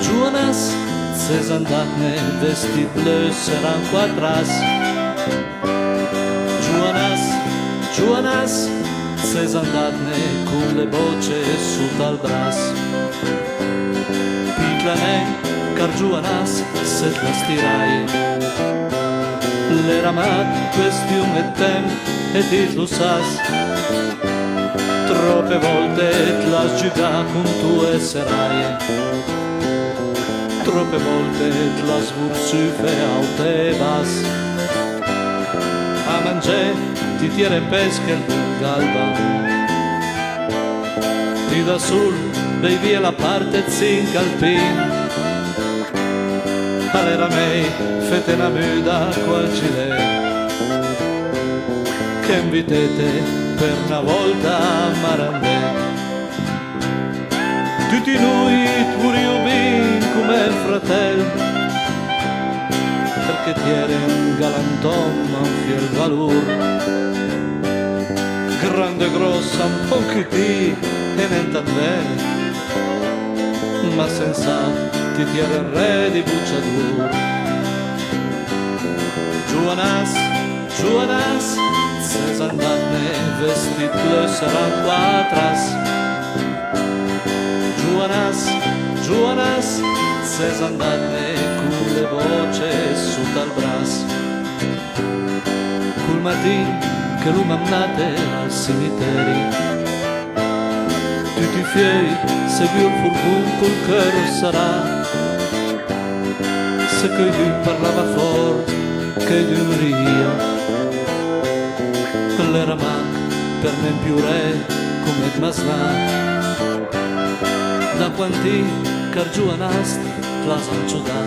Joanas, ses andatne vestit bleu seran quatras. Joanas, ses andatne con le bocce sotto al bras. Piclanen, car Joanas, se la stirai. L'era mat questiun e temp e dit lo sas. Troppe volte t'las giugat con tue seraie. Troppe volte t'las vursufe au te vas. A mangiare ti tiere pesca il galba. Ti da sul, bei via la parte zinc alpin. Allora mei, fete una muda qual cile. Che invitete per una volta a Marandè. Tutti noi t'vurio bin come fratello, perché tiere un galantom a un fiel valor. Grande grossa un po' che ti e niente bene, ma senza ti tiere il re di bucciadur. Joanas, ses andatne vestit bleu seran quatras. Joanas, ses andatne con le voce sotto al bras. Col matin che lo mamnate al cimiteri, tutti i fiei seguì il furgone col cœur sarà. Se che lui parlava forte che duria, l'era mac per non più re come masnà. Da quanti car Joanas l'ha sanciuta.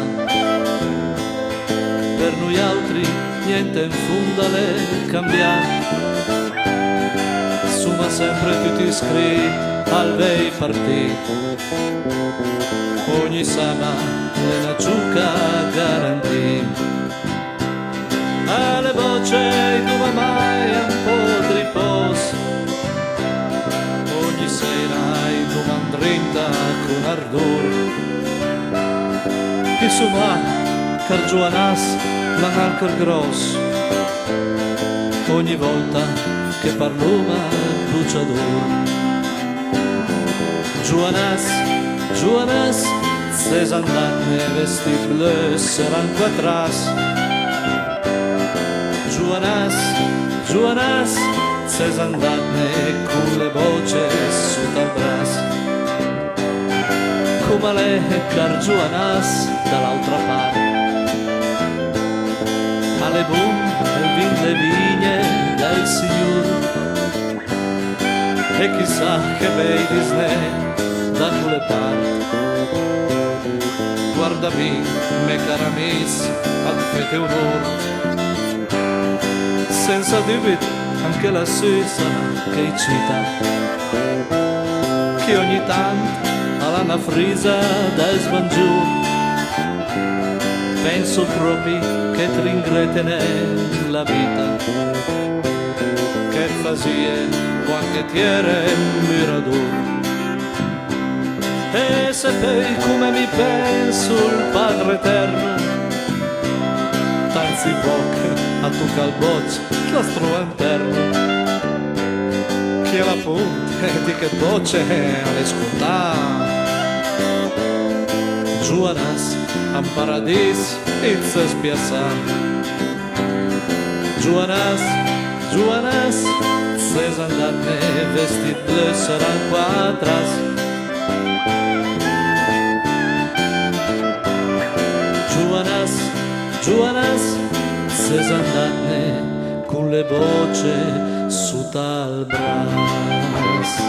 Per noi altri niente in fondo le cambia. Suma sempre tutti iscritti al vei partito. Ogni sama le una ciuca garantì. Alle voce come mai un po' di riposo. Ogni sera hai domandrinta con ardor. Insomma, car Joanas l'han anche grosso. Ogni volta che parluma bruciador. Joanas, ses andatne vestit bleu seran quatras. Joanas, ses andatne con le voce sotto al bras. Come lei car Joanas dall'altra parte. Alle bun e vin le vigne del Signor. E chissà che bei Disney da quelle parti. Guardami, me cara miss, ad fete onore. Senza dubito anche la Suissa che cita, che ogni tanto alla una frisa da svangiù. Penso proprio che ti ringretene la vita, che fasie qualche tiere mirador. E sapei come mi penso il Padre Eterno, tanzi poche a tu calboccio la strua interno, che la punta di che voce all'escoltare. Joanas a paradis inizia a spiazzare. Joanas, ses andatne vestit bleu seran quatras. Joanas, ses andatne con le voce sotto al bras.